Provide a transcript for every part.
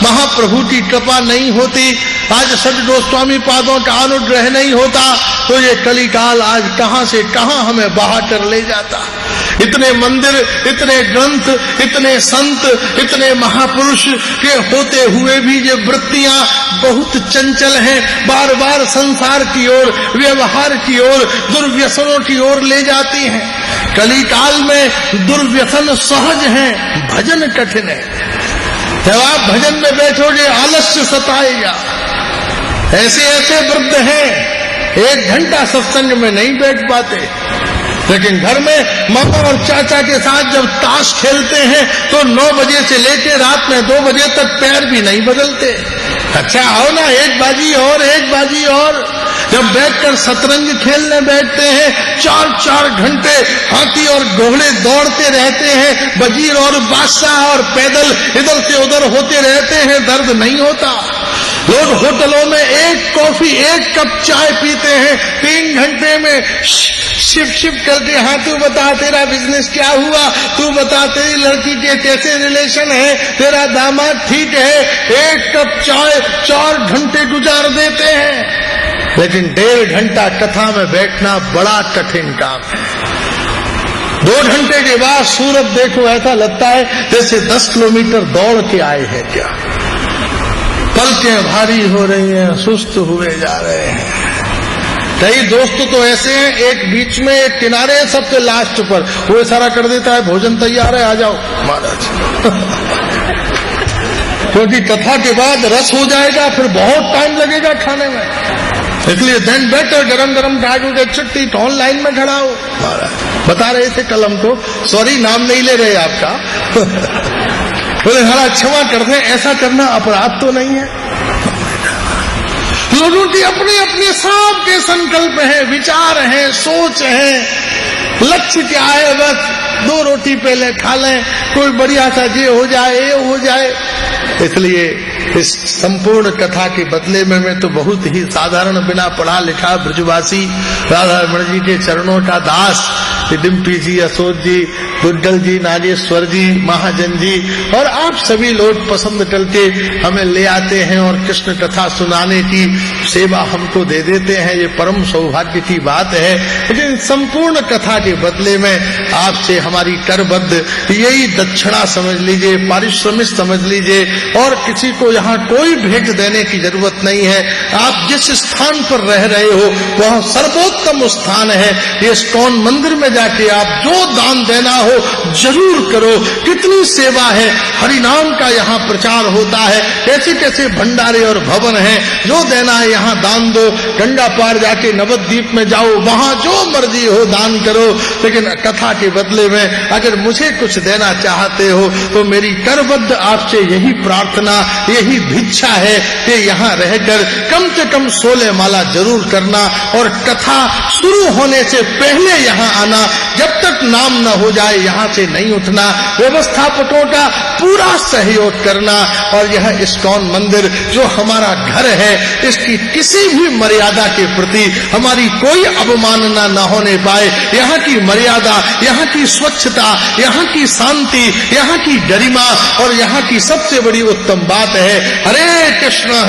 महाप्रभु की कृपा नहीं होती, आज सद गोस्वामी पादों का अनुग्रह नहीं होता, तो ये कलिकाल आज कहां से कहां हमें बहा कर ले जाता। इतने मंदिर, इतने ग्रंथ, इतने संत, इतने महापुरुष के होते हुए भी ये वृत्तियां बहुत चंचल हैं, बार बार संसार की ओर, व्यवहार की ओर, दुर्व्यसनों की ओर ले जाती हैं। कलिकाल में दुर्व्यसन सहज हैं, भजन कठिन है। जब आप भजन में बैठोगे आलस्य सताएगा। ऐसे ऐसे वृद्ध हैं 1 घंटा सत्संग में नहीं बैठ पाते, लेकिन घर में मामा और चाचा के साथ जब ताश खेलते हैं तो 9 बजे से लेकर रात में 2 बजे तक पैर भी नहीं बदलते। अच्छा आओ ना, एक बाजी और, एक बाजी और। जब बैठकर शतरंज खेलने बैठते हैं 4-4 घंटे हाथी और घोड़े दौड़ते रहते हैं, वजीर और बादशाह और पैदल इधर से उधर होते रहते हैं, दर्द नहीं होता। लोग होटलों में 1 कॉफी 1 कप चाय पीते हैं, 3 घंटे में शिप शिप करके, हाँ तू बता तेरा बिजनेस क्या हुआ, तू बता तेरी लड़की के कैसे रिलेशन है, तेरा दामाद ठीक है। 1 कप चाय 4 घंटे गुजार देते हैं, लेकिन 1.5 घंटा कथा में बैठना बड़ा कठिन काम है। 2 घंटे के बाद सूरत देखो, ऐसा लगता है जैसे 10 किलोमीटर दौड़ के आए हैं क्या। पलकें भारी हो रही हैं, सुस्त हुए जा रहे हैं। कई दोस्त तो ऐसे हैं, एक बीच में एक किनारे, सबसे लास्ट पर वो इशारा कर देता है भोजन तैयार है आ जाओ महाराज। क्योंकि कथा के बाद रस हो जाएगा, फिर बहुत टाइम लगेगा खाने में, इसलिए देन बेटर गरम गरम काजू के चट्टी तो ऑनलाइन में खड़ा हो। महाराज बता रहे थे कल हमको, सॉरी नाम नहीं ले रहे आपका, बोले हमारा क्षमा कर दें, ऐसा करना अपराध तो नहीं है। लोगों की अपने अपने सबके संकल्प हैं, विचार हैं, सोच है, लक्ष्य क्या है, बस 2 रोटी पहले खा लें, कोई बढ़िया सा ये हो जाए, ये हो जाए। इसलिए इस संपूर्ण कथा के बदले में मैं तो बहुत ही साधारण, बिना पढ़ा लिखा ब्रजवासी राधा रमण जी के चरणों का दास, डिम्पी जी, अशोक जी, गुड्डल जी, नागेश्वर जी, महाजन जी और आप सभी लोग पसंद करके हमें ले आते हैं और कृष्ण कथा सुनाने की सेवा हमको दे देते हैं। ये परम सौभाग्य की बात है। लेकिन संपूर्ण कथा के बदले में आपसे हमारी करबद्ध यही दक्षिणा समझ लीजिए, पारिश्रमिक समझ लीजिए, और किसी को यहाँ कोई भेंट देने की जरूरत नहीं है। आप जिस स्थान पर रह रहे हो वह सर्वोत्तम स्थान है। ये इस्कॉन मंदिर में जाके आप जो दान देना हो जरूर करो। कितनी सेवा है, हरिनाम का यहाँ प्रचार होता है, कैसे कैसे भंडारे और भवन हैं, जो देना है यहाँ दान दो। गंगा पार जाके नवद्वीप में जाओ, वहां जो मर्जी हो दान करो। लेकिन कथा के बदले में अगर मुझे कुछ देना चाहते हो तो मेरी करबद्ध आपसे यही प्रार्थना, यही भिक्षा है कि यहाँ रहकर कम से कम 16 माला जरूर करना और कथा शुरू होने से पहले यहाँ आना। जब तक नाम न हो जाए यहाँ से नहीं उठना। व्यवस्थापकों का पूरा सहयोग करना। और यह इस्कॉन मंदिर जो हमारा घर है, इसकी किसी भी मर्यादा के प्रति हमारी कोई अवमानना न होने पाए। यहाँ की मर्यादा, यहाँ की स्वच्छता, यहाँ की शांति, यहाँ की गरिमा और यहाँ की सबसे बड़ी उत्तम बात है हरे कृष्ण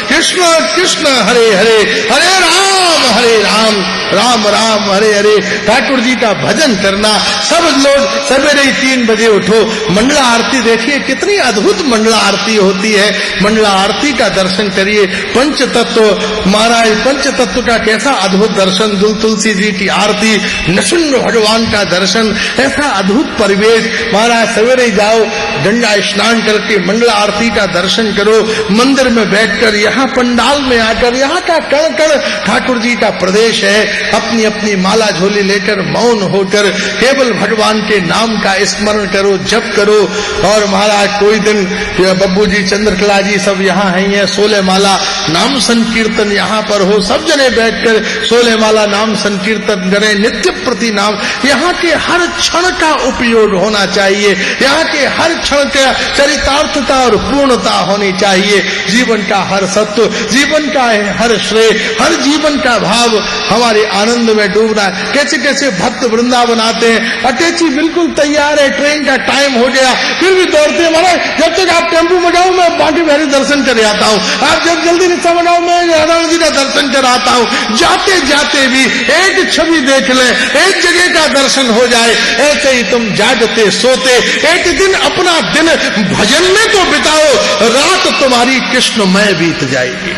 कृष्ण कृष्ण हरे हरे, हरे राम राम राम हरे हरे। ठाकुर जी का भजन करना। सब लोग सवेरे 3 बजे उठो, मंडला आरती देखिए, कितनी अद्भुत मंडला आरती होती है। मंडला आरती का दर्शन करिए। पंचतत्व महाराज, पंचतत्व का कैसा अद्भुत दर्शन। तुलसी जी की आरती, नृसिंह भगवान का दर्शन, ऐसा अद्भुत परिवेश। महाराज सवेरे जाओ, गंगा स्नान करके मंडला आरती का दर्शन करो। मंदिर में बैठकर, यहाँ पंडाल में आकर, यहाँ का कण कण ठाकुर जी का प्रदेश है। अपनी अपनी माला झोली लेकर मौन होकर केवल भगवान के नाम का स्मरण करो, जप करो। और महाराज कोई दिन बब्बू जी, चंद्रकला जी सब यहाँ हैं, 16 माला नाम संकीर्तन यहाँ पर हो। सब जने बैठकर 16 माला नाम संकीर्तन करें, नित्य प्रति नाम। यहाँ के हर क्षण का उपयोग होना चाहिए। यहाँ के हर क्षण का चरितार्थता और पूर्णता होनी चाहिए। जीवन का हर सत्व, जीवन का हर श्रेय, हर जीवन का भाव हमारे आनंद में डूबना है। कैसे कैसे भक्त वृंदावन आते हैं, अटैची बिल्कुल तैयार है, ट्रेन का टाइम हो गया, फिर भी दौड़ते हैं, महाराज जब तक आप टेम्पो में जाओ मैं बांके बिहारी दर्शन कर आता हूँ, आप जब जल्दी रिक्शा में जाओ मैं राधारमण जी का दर्शन कर आता हूँ। जाते जाते भी एक छवि देख ले, एक जगह का दर्शन हो जाए। ऐसे ही तुम जागते सोते एक दिन अपना दिन भजन में तो बिताओ, रात तुम्हारी कृष्णमय बीत जाएगी।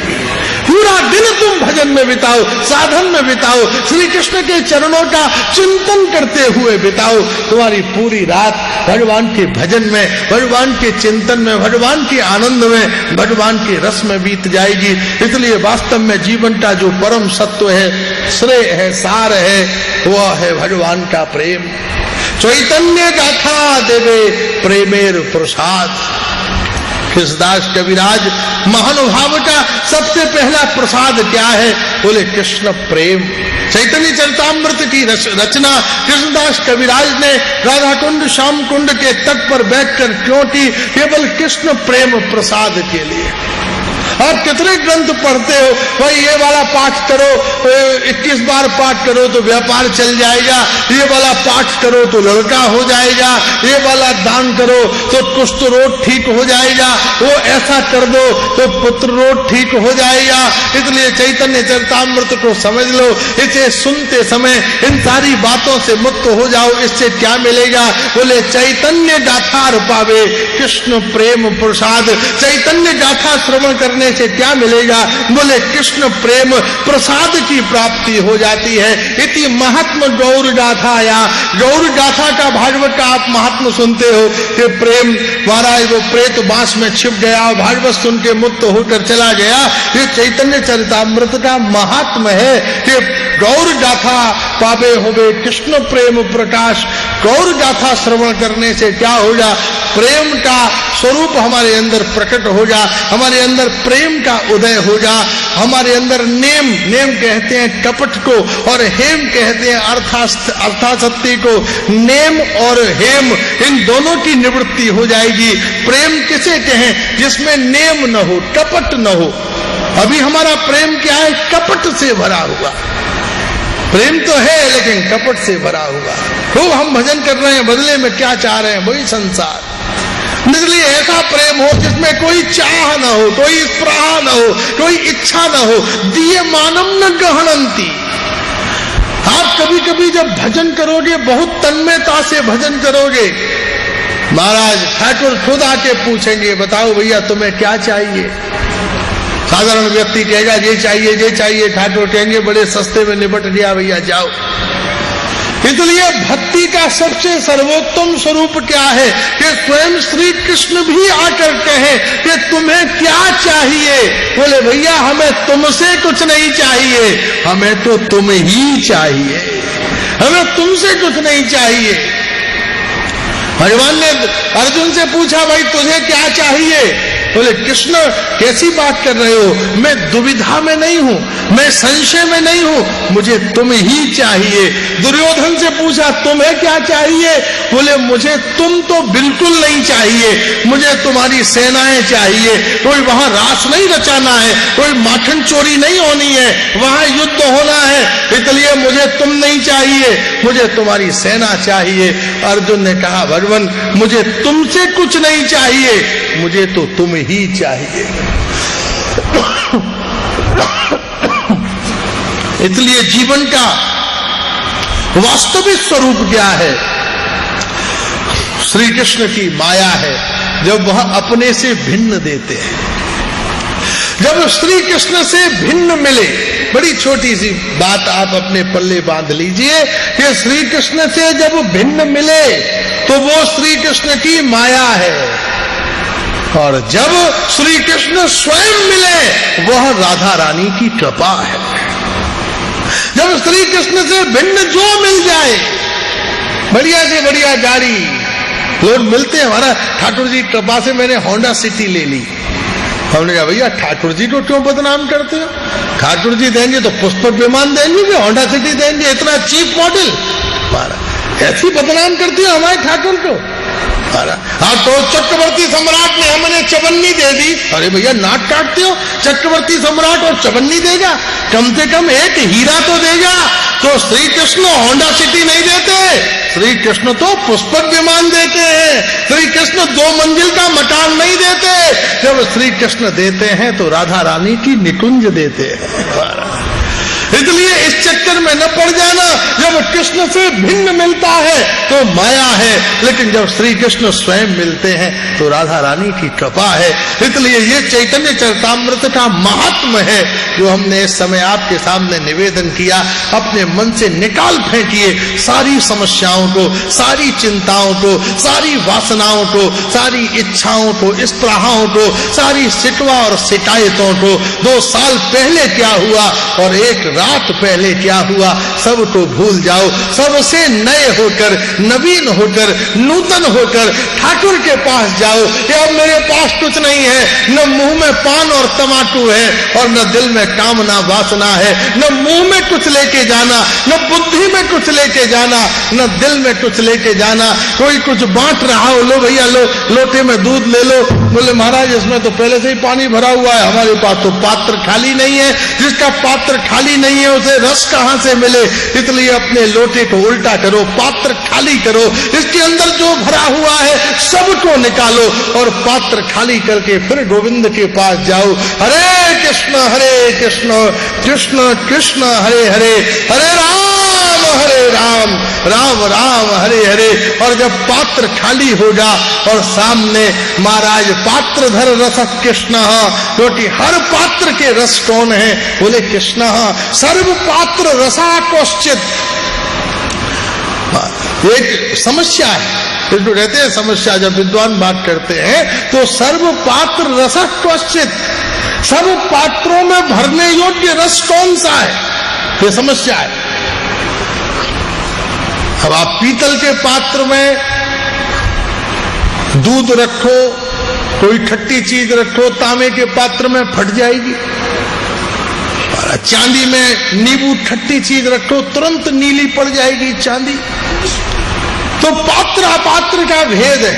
पूरा दिन तुम भजन में बिताओ, साधन में बिताओ, श्री कृष्ण के चरणों का चिंतन करते हुए बिताओ। तुम्हारी पूरी रात भगवान के भजन में, भगवान के चिंतन में, भगवान के आनंद में, भगवान के रस में बीत जाएगी। इसलिए वास्तव में जीवन का जो परम सत्व है, श्रेय है, सार है, वह है भगवान का प्रेम। चैतन्य गाथा देवे प्रेमेर प्रसाद। कृष्णदास कविराज महानुभाव का सबसे पहला प्रसाद क्या है? बोले कृष्ण प्रेम। चैतन्य चरितामृत की रचना कृष्णदास कविराज ने राधा कुंड श्याम कुंड के तट पर बैठकर क्यों की? केवल कृष्ण प्रेम प्रसाद के लिए। आप कितने ग्रंथ पढ़ते हो, भाई ये वाला पाठ करो, 21 बार पाठ करो तो व्यापार चल जाएगा, ये वाला पाठ करो तो लड़का हो जाएगा, ये वाला दान करो तो कुष्ठ रोग ठीक हो जाएगा, वो ऐसा कर दो तो पुत्र रोग ठीक हो जाएगा। इसलिए चैतन्य चरितामृत को समझ लो, इसे सुनते समय इन सारी बातों से मुक्त हो जाओ। इससे क्या मिलेगा? बोले चैतन्य गाथा पावे कृष्ण प्रेम प्रसाद। चैतन्य गाथा श्रवण करने से क्या मिलेगा? बोले कृष्ण प्रेम प्रसाद की प्राप्ति हो जाती है। इति महात्म गौर गाथा। या गौर गाथा का भागवत का आप महात्म सुनते हो कि प्रेम महाराज वो प्रेत बांस में छिप गया, भागवत सुन के मुक्त होकर चला गया। ये चैतन्य चरितामृत का महात्म है कि गौर गाथा पावे होवे कृष्ण प्रेम प्रकाश। गौर गाथा श्रवण करने से क्या होगा? प्रेम का स्वरूप हमारे अंदर प्रकट हो जा, हमारे अंदर प्रेम का उदय हो जा, हमारे अंदर नेम कहते हैं कपट को, और हेम कहते हैं अर्थासक्ति को। नेम और हेम इन दोनों की निवृत्ति हो जाएगी। प्रेम किसे कहें? जिसमें नेम न हो, कपट न हो। अभी हमारा प्रेम क्या है? कपट से भरा हुआ। प्रेम तो है लेकिन कपट से भरा हुआ। खूब हम भजन कर रहे हैं, बदले में क्या चाह रहे हैं? वही संसार। इसलिए ऐसा प्रेम हो जिसमें कोई चाह न हो, कोई स्पृहा न हो, कोई इच्छा न हो। दिए मानम न गहनंती। आप कभी कभी जब भजन करोगे, बहुत तन्मयता से भजन करोगे, महाराज ठाकुर खुद आके पूछेंगे, बताओ भैया तुम्हें क्या चाहिए? साधारण व्यक्ति कहेगा ये चाहिए, ये चाहिए। ठाकुर कहेंगे बड़े सस्ते में निपट गया भैया, जाओ। इसलिए भक्ति का सबसे सर्वोत्तम स्वरूप क्या है कि स्वयं श्री कृष्ण भी आकर कहे कि तुम्हें क्या चाहिए? बोले भैया हमें तुमसे कुछ नहीं चाहिए, हमें तो तुम ही चाहिए, हमें तुमसे कुछ नहीं चाहिए। भगवान ने अर्जुन से पूछा भाई तुझे क्या चाहिए? बोले कृष्ण कैसी बात कर रहे हो? मैं दुविधा में नहीं हूं, मैं संशय में नहीं हूं, मुझे तुम ही चाहिए। दुर्योधन से पूछा तुम्हें क्या चाहिए? बोले मुझे तुम तो बिल्कुल नहीं चाहिए, मुझे तुम्हारी सेनाएं चाहिए। कोई वहां रास नहीं रचाना है, कोई माखन चोरी नहीं होनी है, वहां युद्ध होना है। इसलिए मुझे तुम नहीं चाहिए, मुझे तुम्हारी सेना चाहिए। अर्जुन ने कहा भगवान मुझे तुमसे कुछ नहीं चाहिए, मुझे तो तुम ही चाहिए। इसलिए जीवन का वास्तविक स्वरूप क्या है? श्री कृष्ण की माया है, जब वह अपने से भिन्न देते हैं। जब श्री कृष्ण से भिन्न मिले, बड़ी छोटी सी बात आप अपने पल्ले बांध लीजिए कि श्री कृष्ण से जब भिन्न मिले तो वो श्री कृष्ण की माया है, और जब श्री कृष्ण स्वयं मिले वह राधा रानी की कृपा है। जब श्री कृष्ण से भिन्न जो मिल जाए, बढ़िया से बढ़िया गाड़ी, लोग मिलते हैं, हमारा ठाकुर जी कृपा से मैंने होंडा सिटी ले ली। हमने कहा भैया ठाकुर जी को क्यों बदनाम करते हो? ठाकुर जी देंगे तो पुष्पक विमान देंगे कि होंडा सिटी देंगे? इतना चीप मॉडल ऐसी बदनाम करती हो हमारे ठाकुर को। आप तो चक्रवर्ती सम्राट ने हमने चवन्नी दे दी। अरे भैया नाक काटते हो, चक्रवर्ती सम्राट और चवन्नी देगा, कम से कम एक हीरा तो देगा। तो श्री कृष्ण होंडा सिटी नहीं देते, श्री कृष्ण तो पुष्पक विमान देते हैं, श्री कृष्ण 2 मंजिल का मकान नहीं देते। जब श्री कृष्ण देते हैं तो राधा रानी की निकुंज देते हैं। इसलिए इस चक्कर में न पड़ जाना। जब कृष्ण से भिन्न मिलता है तो माया है, लेकिन जब श्री कृष्ण स्वयं मिलते हैं तो राधा रानी की कृपा है। इसलिए ये चैतन्य चरितामृत का महात्म है जो हमने इस समय आपके सामने निवेदन किया। अपने मन से निकाल फेंकिए सारी समस्याओं को, सारी चिंताओं को, सारी वासनाओं को, सारी इच्छाओं को, स्पृहाओं को, सारी शिकवा और शिकायतों को। 2 साल पहले क्या हुआ और एक रात पहले क्या हुआ, सबको भूल जाओ। सबसे नए होकर, नवीन होकर, नूतन होकर ठाकुर के पास जाओ। कि अब मेरे पास कुछ नहीं है, न मुंह में पान और तमाकू है और न दिल में कामना वासना है, न मुंह में कुछ लेके जाना, न बुद्धि में कुछ लेके जाना, न दिल में कुछ लेके जाना। कोई कुछ बांट रहा हो, लो भैया लो, लोटे में दूध ले लो। बोले महाराज इसमें तो पहले से ही पानी भरा हुआ है, हमारे पास तो पात्र खाली नहीं है। जिसका पात्र खाली नहीं है उसे रस कहां से मिले। इसलिए अपने लोटे को उल्टा करो, पात्र खाली करो, इसके अंदर जो भरा हुआ है सबको निकालो और पात्र खाली करके फिर गोविंद के पास जाओ। हरे कृष्ण कृष्ण कृष्ण हरे हरे, हरे राम राम राम हरे हरे। और जब पात्र खाली होगा और सामने महाराज पात्रधर रस कृष्ण, क्योंकि हर पात्र के रस कौन है? बोले कृष्ण। सर्व पात्र रसा कौश्चित। एक समस्या है, इसको कहते हैं समस्या। जब विद्वान बात करते हैं तो सर्व पात्र रस कौश्चित, सर्व पात्रों में भरने योग्य रस कौन सा है, ये समस्या है। अब आप पीतल के पात्र में दूध रखो, कोई खट्टी चीज रखो, तांबे के पात्र में फट जाएगी। चांदी में नींबू खट्टी चीज रखो, तुरंत नीली पड़ जाएगी चांदी। तो पात्र अपात्र का भेद है।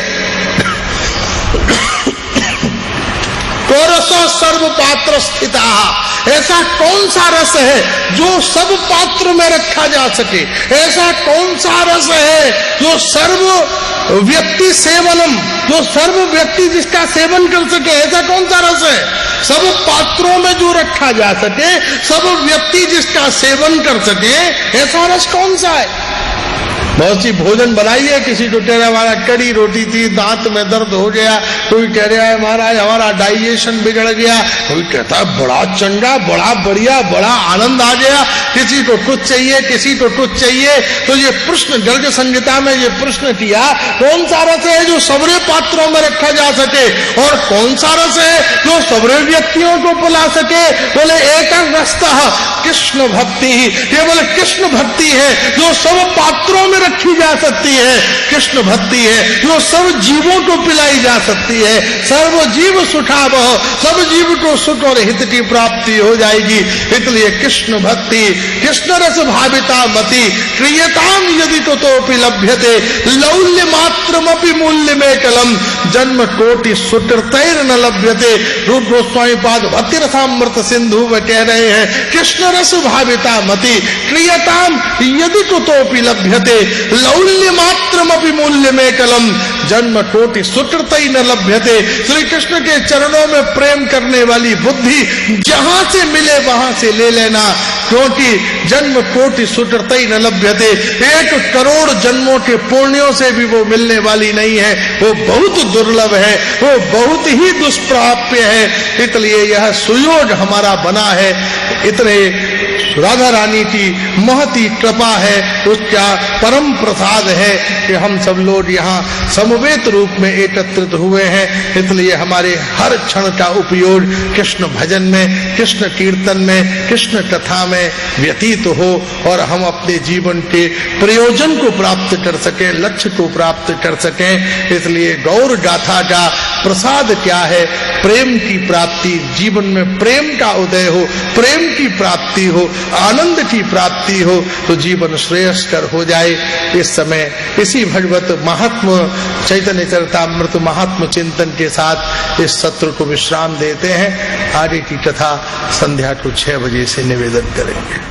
रसो सर्व पात्र स्थिता, ऐसा कौन सा रस है जो सब पात्र में रखा जा सके? ऐसा कौन सा रस है जो सर्व व्यक्ति सेवनम, जो सर्व व्यक्ति जिसका सेवन कर सके? ऐसा कौन सा रस है सब पात्रों में जो रखा जा सके, सब व्यक्ति जिसका सेवन कर सके? ऐसा रस कौन सा है? बहुत सी भोजन बनाई है, किसी को कह रहा है हमारा कड़ी रोटी थी, दांत में दर्द हो गया, कोई कह रहा है महाराज हमारा डाइजेशन बिगड़ गया, कोई कहता है बड़ा चंगा, बड़ा बढ़िया, बड़ा आनंद आ गया। किसी को कुछ चाहिए, किसी को कुछ चाहिए। तो ये प्रश्न गर्ग संहिता में ये प्रश्न किया, कौन सा रस है जो सबरे पात्रों में रखा जा सके और कौन सा रस है जो सबरे व्यक्तियों को पिला सके? बोले एक रसतः कृष्ण भक्ति, केवल कृष्ण भक्ति है जो सब पात्रों में रखी जा सकती है। कृष्ण भक्ति है जो सब जीवों को पिलाई जा सकती है। सर्व जीव सुखावह, सब जीव को सुख और हित की प्राप्ति हो जाएगी। इसलिए कृष्ण भक्ति, कृष्ण रस भाविता मति, क्रियताम यदि ततोपि लभ्यते, लौल्य मात्रमपि मूल्य में कलम, जन्म कोटि सुकृतैर न लभ्यते। रूप गोस्वामी पाद भक्ति रसामृत सिंधु में कह रहे हैं, कृष्ण रस भाविता मति, क्रियताम यदि ततोपि लभ्यते, लौल्य मात्रमपि मूल्य में कलम, जन्म कोटि सुकृतै न लभ्यते। श्री कृष्ण के चरणों में प्रेम करने वाली बुद्धि जहां से मिले वहां से ले लेना, क्योंकि जन्म कोटि सुकृतै न लभ्यते। 1 करोड़ जन्मों के पुण्यों से भी वो मिलने वाली नहीं है, वो बहुत दुर्लभ है, वो बहुत ही दुष्प्राप्य है। इसलिए यह सुयोग हमारा बना है। इतने राधा रानी की महती कृपा है, उसका परम प्रसाद है कि हम सब लोग यहाँ समवेत रूप में एकत्रित हुए हैं। इसलिए हमारे हर क्षण का उपयोग कृष्ण भजन में, कृष्ण कीर्तन में, कृष्ण कथा में व्यतीत हो और हम अपने जीवन के प्रयोजन को प्राप्त कर सकें, लक्ष्य को प्राप्त कर सकें। इसलिए गौर गाथा का प्रसाद क्या है? प्रेम की प्राप्ति, जीवन में प्रेम का उदय हो, प्रेम की प्राप्ति हो, आनंद की प्राप्ति हो तो जीवन श्रेयस्कर हो जाए। इस समय इसी भगवत महात्म चैतन्य चरितामृत महात्म चिंतन के साथ इस सत्र को विश्राम देते हैं। आगे की कथा संध्या को 6 बजे से निवेदन करेंगे।